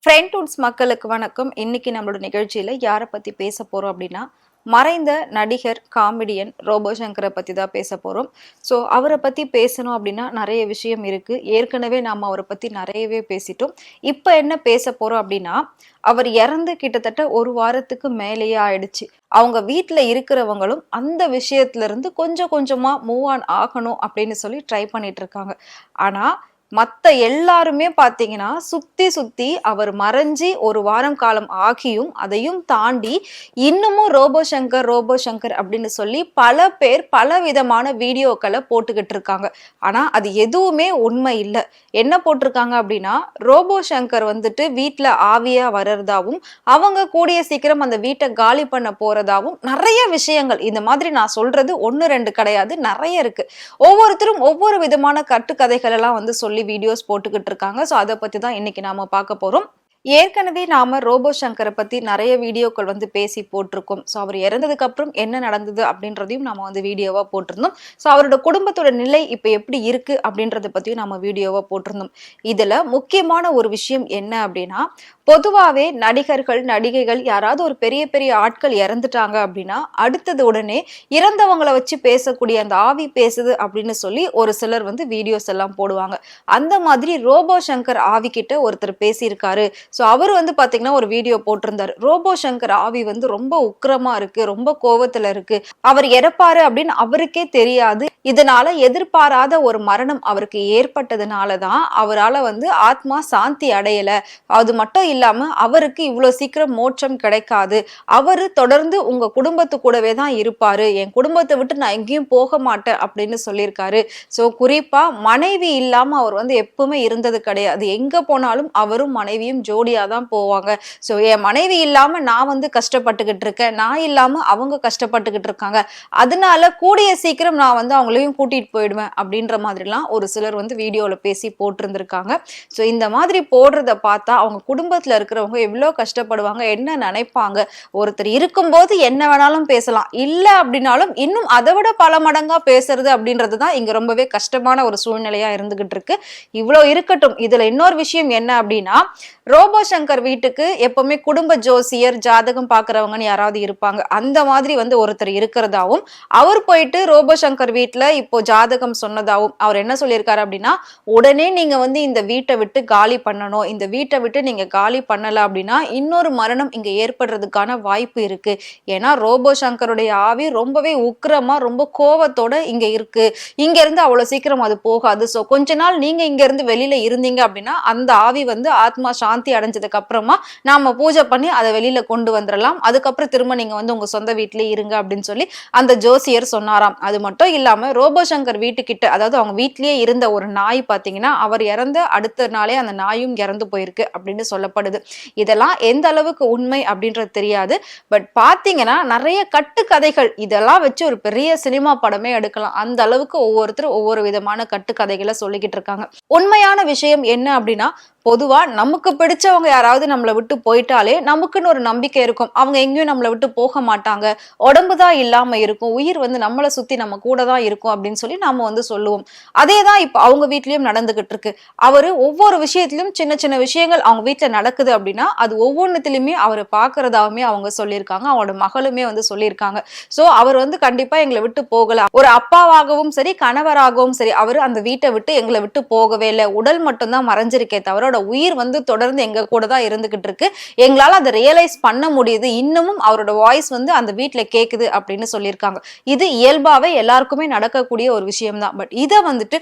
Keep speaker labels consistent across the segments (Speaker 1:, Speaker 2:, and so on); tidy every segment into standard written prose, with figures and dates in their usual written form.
Speaker 1: ஃப்ரெண்ட்வுட்ஸ் மக்களுக்கு வணக்கம். இன்னைக்கு நம்மளோட நிகழ்ச்சியில யாரை பத்தி பேச போறோம் அப்படின்னா, மறைந்த நடிகர், காமெடியன் ரோபோ சங்கரை பத்தி தான் பேச போறோம். ஸோ அவரை பத்தி பேசணும் அப்படின்னா நிறைய விஷயம் இருக்கு. ஏற்கனவே நாம அவரை பத்தி நிறையவே பேசிட்டோம். இப்போ என்ன பேச போறோம் அப்படின்னா, அவர் இறந்து கிட்டத்தட்ட ஒரு வாரத்துக்கு மேலேயே ஆயிடுச்சு. அவங்க வீட்டில் இருக்கிறவங்களும் அந்த விஷயத்துல இருந்து கொஞ்சம் கொஞ்சமா மூவ் ஆன் ஆகணும் அப்படின்னு சொல்லி ட்ரை பண்ணிட்டு இருக்காங்க. ஆனா மத்த எல்லாருமே பாத்தீங்கன்னா சுத்தி சுத்தி அவர் மறைஞ்சி ஒரு வாரம் காலம் ஆகியும் அதையும் தாண்டி இன்னமும் ரோபோ சங்கர் அப்படின்னு சொல்லி பல பேர் பல விதமான வீடியோக்களை போட்டுக்கிட்டு இருக்காங்க. ஆனா அது எதுவுமே உண்மை இல்லை. என்ன போட்டிருக்காங்க அப்படின்னா, ரோபோ சங்கர் வந்துட்டு வீட்டுல ஆவியா வர்றதாவும் அவங்க கூடிய சீக்கிரம் அந்த வீட்டை காலி பண்ண போறதாவும் நிறைய விஷயங்கள். இந்த மாதிரி நான் சொல்றது ஒன்னு ரெண்டு கிடையாது, நிறைய இருக்கு. ஒவ்வொருத்தரும் ஒவ்வொரு விதமான கட்டுக்கதைகள் எல்லாம் சொல்லி வீடியோஸ் போட்டுக்கிட்டு இருக்காங்க. ஸோ அதை பத்தி தான் இன்னைக்கு நாம பார்க்க போறோம். ஏற்கனவே நாம ரோபோ சங்கரை பத்தி நிறைய வீடியோக்கள் பேசி போட்டிருக்கோம். ஸோ அவர் இறந்ததுக்கு அப்புறம் என்ன நடந்தது அப்படின்றதையும் நாம வீடியோவா போட்டிருந்தோம். ஸோ அவரோட குடும்பத்தோட நிலை இப்ப எப்படி இருக்கு அப்படின்றத பத்தியும் நாம வீடியோவா போட்டிருந்தோம். இதுல முக்கியமான ஒரு விஷயம் என்ன அப்படின்னா, பொதுவாவே நடிகர்கள், நடிகைகள் யாராவது ஒரு பெரிய பெரிய ஆட்கள் இறந்துட்டாங்க அப்படின்னா அடுத்தது உடனே இறந்தவங்களை வச்சு பேசக்கூடிய அந்த ஆவி பேசுது அப்படின்னு சொல்லி ஒரு சிலர் வீடியோஸ் எல்லாம் போடுவாங்க. அந்த மாதிரி ரோபோ சங்கர் ஆவி கிட்ட ஒருத்தர் பேசியிருக்காரு. ஸோ அவர் பாத்தீங்கன்னா ஒரு வீடியோ போட்டிருந்தாரு. ரோபோ சங்கர் ஆவி ரொம்ப உக்கிரமா இருக்கு, ரொம்ப கோவத்துல இருக்கு, அவர் இறப்பாரு அப்படின்னு அவருக்கே தெரியாது. இதனால எதிர்பாராத ஒரு மரணம் அவருக்கு ஏற்பட்டதுனாலதான் அவரால ஆத்மா சாந்தி அடையல. அது மட்டும் இல்லாம அவருக்கு இவ்வளவு சீக்கிரம் மோட்சம் கிடைக்காது. அவரு தொடர்ந்து உங்க குடும்பத்து கூடவே தான் இருப்பாரு, என் குடும்பத்தை விட்டு நான் எங்கேயும் போக மாட்டேன் அப்படின்னு சொல்லியிருக்காரு. சோ குறிப்பா மனைவி இல்லாம அவர் எப்பவுமே இருந்தது கிடையாது. எங்க போனாலும் அவரும் மனைவியும் ஜோடியா தான் போவாங்க. சோ என் மனைவி இல்லாம நான் கஷ்டப்பட்டுக்கிட்டு இருக்கேன், நான் இல்லாம அவங்க கஷ்டப்பட்டுக்கிட்டு இருக்காங்க, அதனால கூடிய சீக்கிரம் நான் அவங்களையும் கூட்டிட்டு போயிடுவேன் அப்படின்ற மாதிரிலாம் ஒரு சிலர் வீடியோல பேசி போட்டிருந்திருக்காங்க. சோ இந்த மாதிரி போடுறத பார்த்தா அவங்க குடும்பத்துல இருக்கிறவங்க எவ்வளவு கஷ்டப்படுவாங்க, என்ன நினைப்பாங்க. ஒருத்தர் இருக்கும்போது என்ன வேணாலும் பேசலாம், இல்ல அப்படின்னாலும் இன்னும் அதை விட பல மடங்கா பேசுறது அப்படின்றதுதான் இங்க ரொம்பவே கஷ்டமான ஒரு சூழ்நிலையா இருந்துகிட்டு இருக்கு. இவ்வளவு இருக்கட்டும். இதுல இன்னொரு விஷயம் என்ன அப்படின்னா, ரோபோ சங்கர் வீட்டுக்கு எப்பவுமே குடும்ப ஜோசியர், ஜாதகம் பாக்குறவங்கன்னு யாராவது இருப்பாங்க. அந்த மாதிரி ஒருத்தர் இருக்கிறதாவும், அவர் போயிட்டு ரோபோ சங்கர் வீட்டுல இப்போ ஜாதகம் சொன்னதாவும் அவர் என்ன சொல்லியிருக்காரு அப்படின்னா, உடனே நீங்க இந்த வீட்டை விட்டு காலி பண்ணணும், இந்த வீட்டை விட்டு நீங்க காலி பண்ணல அப்படின்னா இன்னொரு மரணம் இங்க ஏற்படுறதுக்கான வாய்ப்பு இருக்கு. ஏன்னா ரோபோ சங்கருடைய ஆவி ரொம்பவே உக்கிரமா, ரொம்ப கோவத்தோட இங்க இருக்கு, இங்க இருந்து அவ்வளவு சீக்கிரம் அது போகாது. சோ கொஞ்ச நாள் நீங்க இங்க இருந்து வெளியில இருந்தீங்க அப்படின்னா அந்த ஆவி ஆத்மா சாந்தி அடைஞ்சதுக்கு அப்புறமா நாம பூஜை பண்ணி அதை வெளியில கொண்டு வந்துடலாம், அதுக்கப்புறம் திரும்ப நீங்க உங்க சொந்த வீட்டிலேயே இருங்க அப்படின்னு சொல்லி அந்த ஜோசியர் சொன்னாராம். அது மட்டும் இல்லாம ரோபோ சங்கர் வீட்டுக்கிட்ட, அதாவது அவங்க வீட்லயே இருந்த ஒரு நாய் பாத்தீங்கன்னா அவர் இறந்த அடுத்த நாளே அந்த நாயும் இறந்து போயிருக்கு அப்படின்னு சொல்லப்படுது. இதெல்லாம் எந்த அளவுக்கு உண்மை அப்படின்றது தெரியாது. பட் பாத்தீங்கன்னா நிறைய கட்டுக்கதைகள், இதெல்லாம் வச்சு ஒரு பெரிய சினிமா படமே எடுக்கலாம். அந்த அளவுக்கு ஒவ்வொருத்தரும் ஒவ்வொரு விதமான கட்டுக்கதைகளை சொல்லிக்கிட்டு இருக்காங்க. உண்மையான விஷயம் என்ன அப்படின்னா, பொதுவா நமக்கு பிடிச்சவங்க யாராவது நம்மளை விட்டு போயிட்டாலே நமக்குன்னு ஒரு நம்பிக்கை இருக்கும், அவங்க எங்கேயும் நம்மளை விட்டு போக மாட்டாங்க, உடம்புதான் இல்லாம இருக்கும், உயிர் நம்மளை சுத்தி நம்ம கூட தான் இருக்கும் அப்படின்னு சொல்லி நாம சொல்லுவோம். அதேதான் இப்ப அவங்க வீட்லயும் நடந்துகிட்டு இருக்கு. அவரு ஒவ்வொரு விஷயத்திலும் சின்ன சின்ன விஷயங்கள் அவங்க வீட்டுல நடக்குது அப்படின்னா அது ஒவ்வொன்றுத்திலுமே அவரை பாக்குறதாவுமே அவங்க சொல்லியிருக்காங்க, அவங்களோட மகளுமே சொல்லியிருக்காங்க. சோ அவர் கண்டிப்பா எங்களை விட்டு போகல, ஒரு அப்பாவாகவும் சரி கணவராகவும் சரி அவர் அந்த வீட்டை விட்டு எங்களை விட்டு போகவே இல்லை, உடல் மட்டும்தான் மறைஞ்சிருக்கே தவிர உயிர் தொடர்ந்து எங்க கூட தான் இருந்துகிட்டு இருக்கு, எங்களால அதை ரியலைஸ் பண்ண முடியுது, இன்னமும் அவரோட வாய்ஸ் அந்த வீட்டுல கேக்குது அப்படின்னு சொல்லியிருக்காங்க. இது இயல்பாவே எல்லாருக்குமே நடக்கக்கூடிய ஒரு விஷயம் தான். பட் இதை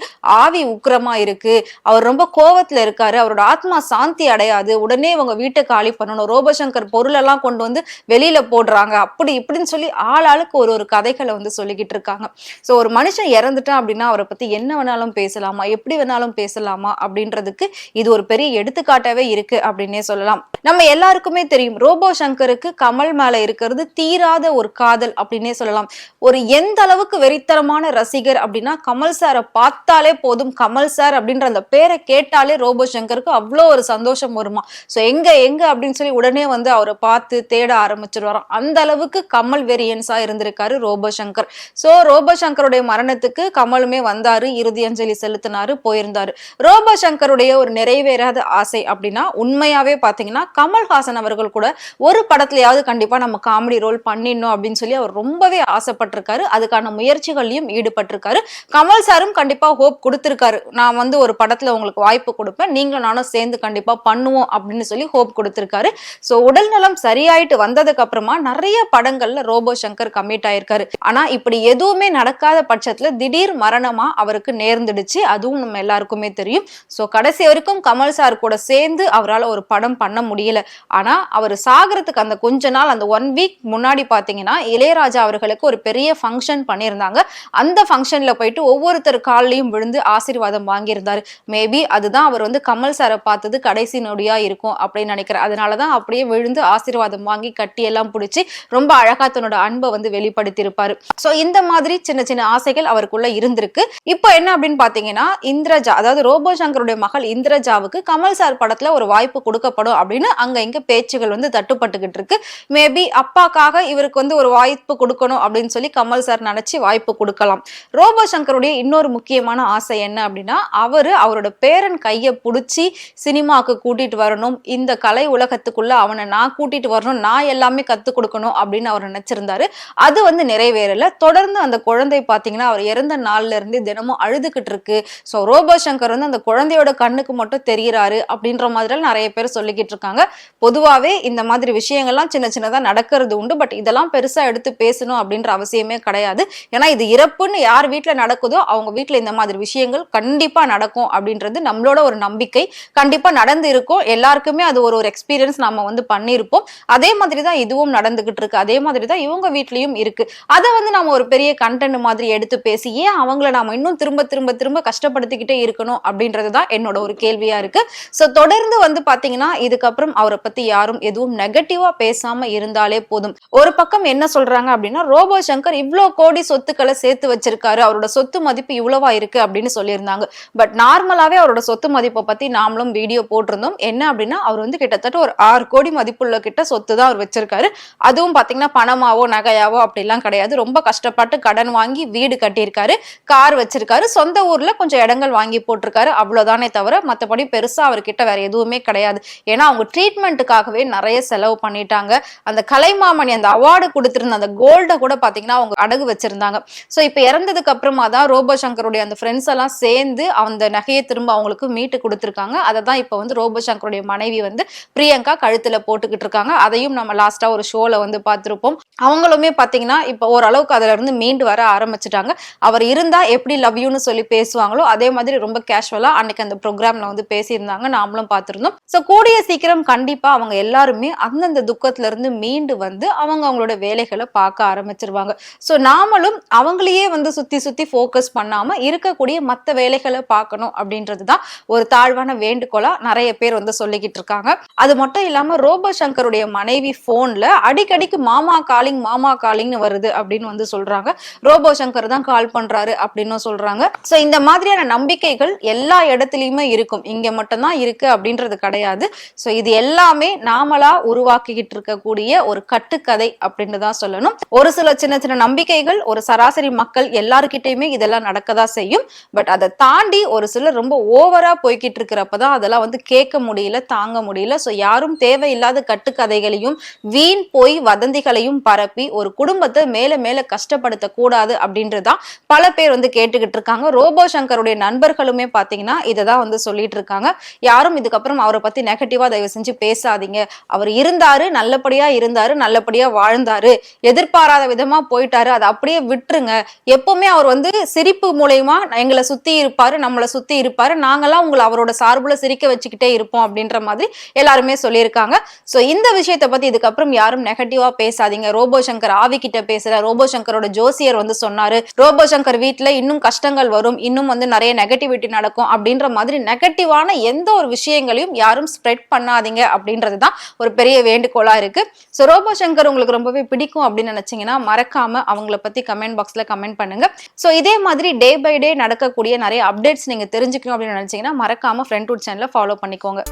Speaker 1: ஆவி உக்கிரமா இருக்கு, அவர் ரொம்ப கோவத்துல இருக்காரு, அவரோட ஆத்மா சாந்தி அடையாது, உடனே இவங்க வீட்டை காலி பண்ணணும், ரோபோ சங்கர் பொருள் எல்லாம் கொண்டு வெளியில போடுறாங்க, அப்படி இப்படின்னு சொல்லி ஆளாளுக்கு ஒரு ஒரு கதைகளை சொல்லிக்கிட்டு இருக்காங்க. சோ ஒரு மனுஷன் இறந்துட்டான் அப்படின்னா அவரை பத்தி என்ன வேணாலும் பேசலாமா, எப்படி வேணாலும் பேசலாமா அப்படின்றதுக்கு இது ஒரு பெரிய எடுத்துக்காட்டாவே இருக்கு அப்படின்னே சொல்லலாம். நம்ம எல்லாருக்குமே தெரியும் ரோபோ சங்கருக்கு கமல் மேல இருக்கிறது தீராத ஒரு காதல் அப்படின்னே சொல்லலாம். ஒரு எந்த அளவுக்கு வெறித்தனமான ரசிகர் அப்படின்னா, கமல் சாரை பார்த்தாலே போதும், கமல் சார் அப்படின்ற அந்த பேரை கேட்டாலே ரோபோ சங்கருக்கு அவ்வளோ ஒரு சந்தோஷம் வருமா. சோ எங்க எங்க அப்படின்னு சொல்லி உடனே அவரை பார்த்து தேட ஆரம்பிச்சிருவாராம். அந்த அளவுக்கு கமல் வெறியன்ஸா இருந்திருக்காரு ரோபோ சங்கர். சோ ரோபோ சங்கருடைய மரணத்துக்கு கமலுமே வந்தாரு, இறுதி அஞ்சலி செலுத்தினாரு, போயிருந்தாரு. ரோபோ சங்கருடைய ஒரு நிறைவேறாத ஆசை அப்படின்னா, உண்மை உண்மையாவே பாத்தீங்கன்னா கமல்ஹாசன் அவர்கள் கூட ஒரு படத்துலயாவது கண்டிப்பா நம்ம காமெடி ரோல் பண்ணிடணும் அப்படின்னு சொல்லி அவர் ரொம்பவே ஆசைப்பட்டிருக்காரு. அதுக்கான முயற்சிகளையும் ஈடுபட்டிருக்காரு. கமல் சாரும் கண்டிப்பா ஹோப் கொடுத்திருக்காரு. நான் வந்து ஒரு படத்துல உங்களுக்கு வாய்ப்பு கொடுப்பேன், நீங்களும் நானும் சேர்ந்து கண்டிப்பா பண்ணுவோம் அப்படின்னு சொல்லி ஹோப் கொடுத்திருக்காரு. சோ உடல் நலம் சரியாயிட்டு வந்ததுக்கு அப்புறமா நிறைய படங்கள்ல ரோபோ சங்கர் கமிட் ஆயிருக்காரு. ஆனா இப்படி எதுவுமே நடக்காத பட்சத்துல திடீர் மரணமா அவருக்கு நேர்ந்துடுச்சு. அதுவும் நம்ம எல்லாருக்குமே தெரியும். சோ கடைசி வரைக்கும் கமல் சார் கூட சேர்ந்து அவரால் ஒரு படம் பண்ண முடியல. ஆனா அவர் சாகிறதுக்கு அந்த கொஞ்ச நாள், அந்த 1 வீக் முன்னாடி பாத்தீங்கன்னா இளையராஜா அவர்களுக்கு ஒரு பெரிய ஃபங்க்ஷன் பண்ணியிருந்தாங்க. அந்த ஃபங்க்ஷன்ல போயிட்டு ஒவ்வொருத்தர் காலையும் விழுந்து ஆசீர்வாதம் வாங்கியிருந்தாரு. மேபி அதுதான் அவர் வந்து கமல் சாரை பார்த்தது கடைசி நொடியா இருக்கும் அப்படின்னு நினைக்கிறேன். அதனாலதான் அப்படியே விழுந்து ஆசீர்வாதம் வாங்கி கட்டி எல்லாம் பிடிச்சி ரொம்ப அழகா தன்னோட அன்பை வந்து வெளிப்படுத்தி இருப்பாரு. சோ இந்த மாதிரி சின்ன சின்ன ஆசைகள் அவருக்குள்ள இருந்திருக்கு. இப்போ என்ன அப்படின்னு பாத்தீங்கன்னா இந்திரஜா, அதாவது ரோபோ சங்கருடைய மகள் இந்திரஜாவுக்கு கமல் சார் படத்துல ஒரு வாய்ப்பு கொடுக்கப்படும் அப்படின்னு அங்க இங்க பேச்சுகள் வந்து தட்டுப்பட்டுக்கிட்டு இருக்கு. மேபி அப்பாக்காக இவருக்கு வந்து ஒரு வாய்ப்பு கொடுக்கணும் அப்படின்னு சொல்லி கமல் சார் நினைச்சு வாய்ப்பு கொடுக்கலாம். ரோபோ சங்கருடைய இன்னொரு முக்கியமான ஆசை என்ன அப்படின்னா அவரோட பேரன் கையை பிடிச்சி சினிமாவுக்கு கூட்டிட்டு வரணும், இந்த கலை உலகத்துக்குள்ள அவனை நான் கூட்டிட்டு வரணும், நான் எல்லாமே கத்துக் கொடுக்கணும் அப்படின்னு அவர் நினைச்சிருந்தாரு. அது வந்து நிறைவேறல. தொடர்ந்து அந்த குழந்தை பாத்தீங்கன்னா அவர் இறந்த நாள்ல இருந்து தினமும் அழுதுகிட்டு இருக்கு. சோ ரோபோ சங்கர் வந்து அந்த குழந்தையோட கண்ணுக்கு மட்டும் தெரிகிறாரு அப்படின்ற மாதிரி நிறைய பேர் சொல்லிக்கிட்டு இருக்காங்க. பொதுவாவே இந்த மாதிரி விஷயங்கள்லாம் சின்ன சின்னதா நடக்கிறது உண்டு. பட் இதெல்லாம் பெருசா எடுத்து பேசணும் அப்படின்ற அவசியமே கிடையாது. ஏன்னா இது இறப்புன்னு யார் வீட்டுல நடக்குதோ அவங்க வீட்டுல இந்த மாதிரி விஷயங்கள் கண்டிப்பா நடக்கும் அப்படின்றது நம்மளோட ஒரு நம்பிக்கை. கண்டிப்பா நடந்து இருக்கும். எல்லாருக்குமே அது ஒரு எக்ஸ்பீரியன்ஸ் நம்ம வந்து பண்ணியிருப்போம். அதே மாதிரிதான் இதுவும் நடந்துகிட்டு இருக்கு. அதே மாதிரிதான் இவங்க வீட்லயும் இருக்கு. அதை வந்து நம்ம ஒரு பெரிய கண்டென்ட் மாதிரி எடுத்து பேசி ஏன் அவங்கள நாம இன்னும் திரும்ப திரும்ப திரும்ப கஷ்டப்படுத்திக்கிட்டே இருக்கணும் அப்படின்றதுதான் என்னோட ஒரு கேள்வியா இருக்கு. சோ தொடர்ந்து வந்து பாத்தீங்கன்னா இதுக்கப்புறம் அவரை பத்தி யாரும் எதுவும் நெகட்டிவா பேசாம இருந்தாலே போதும். ஒரு பக்கம் என்ன சொல்றாங்க அப்படின்னா ரோபோ சங்கர் இவ்வளவு கோடி சொத்துக்களை சேர்த்து வச்சிருக்காரு, அவரோட சொத்து மதிப்பு இவ்வளவா இருக்கு அப்படின்னு சொல்லியிருந்தாங்க. பட் நார்மலாவே அவரோட சொத்து மதிப்பை பத்தி நாமளும் வீடியோ போட்டிருந்தோம். என்ன அப்படின்னா அவர் வந்து கிட்டத்தட்ட ஒரு 6 கோடி மதிப்புள்ள கிட்ட சொத்து தான் அவர் வச்சிருக்காரு. அதுவும் பாத்தீங்கன்னா பணமாவோ நகையாவோ அப்படிலாம் கிடையாது. ரொம்ப கஷ்டப்பட்டு கடன் வாங்கி வீடு கட்டியிருக்காரு, கார் வச்சிருக்காரு, சொந்த ஊர்ல கொஞ்சம் இடங்கள் வாங்கி போட்டிருக்காரு. அவ்வளவுதானே தவிர மத்தபடி பெருசா அவர்கிட்ட வேற எதுவுமே கிடையாது. ஏன்னா அவங்க ட்ரீட்மெண்ட்டுக்காகவே நிறைய செலவு பண்ணிட்டாங்க. அந்த கலைமாமணி அந்த அவார்டு கொடுத்திருந்த அந்த கோல்டை கூட பாத்தீங்கன்னா அவங்க அடகு வச்சிருந்தாங்க. சோ இப்ப இறந்ததுக்கு அப்புறமா தான் ரோபோ சங்கருடைய அந்த ஃப்ரெண்ட்ஸ் எல்லாம் சேர்ந்து அந்த நகையை திரும்ப அவங்களுக்கு மீட்டு கொடுத்திருக்காங்க. அதை தான் இப்ப வந்து ரோபோ சங்கருடைய மனைவி வந்து பிரியங்கா கழுத்துல போட்டுக்கிட்டு இருக்காங்க. அதையும் நம்ம லாஸ்டா ஒரு ஷோல வந்து பார்த்திருப்போம். அவங்களுமே பாத்தீங்கன்னா இப்ப ஓரளவுக்கு அதுல இருந்து மீண்டு வர ஆரம்பிச்சுட்டாங்க. அவர் இருந்தா எப்படி லவ் யூன்னு சொல்லி பேசுவாங்களோ அதே மாதிரி ரொம்ப கேஷுவலா அன்னைக்கு அந்த ப்ரோக்ராம்ல வந்து பேசியிருந்தாங்க. நாமளும் பார்த்திருந்தோம். சோ கூடிய சீக்கிரம் கண்டிப்பா அவங்க எல்லாருமே அந்தந்த துக்கத்துல இருந்து மீண்டு வந்து அவங்களோட வேலைகளை பார்க்க ஆரம்பிச்சிருவாங்க. சோ நாமளும் அவங்களையே வந்து சுத்தி சுத்தி போக்கஸ் பண்ணாம இருக்கக்கூடிய மத்த வேலைகளை பார்க்கணும் அப்படின்றதுதான் ஒரு தாழ்வான வேண்டுகோளா நிறைய பேர் வந்து சொல்லிக்கிட்டு இருக்காங்க. அது மட்டும் இல்லாம ரோபோ சங்கருடைய மனைவி போன்ல அடிக்கடிக்கு மாமா காலிங்னு வருது அப்படின்னு வந்து சொல்றாங்க. ரோபோ சங்கர் தான் கால் பண்றாரு அப்படின்னு சொல்றாங்க. சோ இந்த மாதிரியான நம்பிக்கைகள் எல்லா இடத்துலயுமே இருக்கும். இங்க மட்டும்தான் இருக்கு அப்படின்றது கிடையாது. சோ இது எல்லாமே நாமளா உருவாக்கிக்கிட்டு இருக்கக்கூடிய ஒரு கட்டுக்கதை அப்படின்னு தான் சொல்லணும். ஒரு சில சின்ன சின்ன நம்பிக்கைகள் ஒரு சராசரி மக்கள் எல்லாருக்கிட்டையுமே இதெல்லாம் நடக்கதான் செய்யும். பட் அதை தாண்டி ஒரு சிலர் ரொம்ப ஓவரா போய்கிட்டு இருக்கிறப்பதான் அதெல்லாம் வந்து கேட்க முடியல, தாங்க முடியல. சோ யாரும் தேவையில்லாத கட்டுக்கதைகளையும் வீண் போய் வதந்திகளையும் பரப்பி ஒரு குடும்பத்தை மேல மேல கஷ்டப்படுத்த கூடாது அப்படின்றதான் பல பேர் வந்து கேட்டுக்கிட்டு இருக்காங்க. ரோபோ சங்கருடைய நண்பர்களுமே பாத்தீங்கன்னா இததான் வந்து சொல்லிட்டு இருக்காங்க. யாரும் இதுக்கப்புறம் அவரை பத்தி நெகட்டிவா தயவு செஞ்சு பேசாதீங்க. அவர் இருந்தாரு, நல்லபடியா வாழ்ந்தாரு, எதிர்பாராத விதமா போயிட்டாரு, அதை அப்படியே விட்டுருங்க. எப்பவுமே அவர் வந்து சிரிப்பு மூலயமா எங்களை சுத்தி இருப்பாரு, நம்மளை சுத்தி இருப்பாரு, நாங்கெல்லாம் உங்களை அவரோட சார்புல சிரிக்க வச்சுக்கிட்டே இருப்போம் அப்படின்ற மாதிரி எல்லாருமே சொல்லியிருக்காங்க. சோ இந்த விஷயத்தை பத்தி இதுக்கப்புறம் யாரும் நெகட்டிவா பேசாதீங்க. ரோபோ சங்கர் ஆவி கிட்ட பேசுற, ரோபோ சங்கரோட ஜோசியர் வந்து சொன்னாரு, ரோபோ சங்கர் வீட்டுல இன்னும் கஷ்டங்கள் வரும், இன்னும் வந்து நிறைய நெகட்டிவிட்டி நடக்கும் அப்படின்ற மாதிரி நெகட்டிவான எந்த ஒரு விஷயங்களையும் யாரும் ஸ்ப்ரெட் பண்ணாதீங்க அப்படின்றதுதான் ஒரு பெரிய வேண்டுகோளா இருக்கு. சோ ரோபோ சங்கர் உங்களுக்கு ரொம்பவே பிடிக்கும் அப்படின்னு நினைச்சீங்கன்னா மறக்காம அவங்கள பத்தி கமெண்ட் பாக்ஸ்ல கமெண்ட் பண்ணுங்க. சோ இதே மாதிரி டே பை டே நடக்கக்கூடிய நிறைய அப்டேட்ஸ் நீங்க தெரிஞ்சுக்கணும் அப்படின்னு நினைச்சீங்கன்னா மறக்காம ஃப்ரெண்ட்வுட் சேனலை ஃபாலோ பண்ணிக்கோங்க.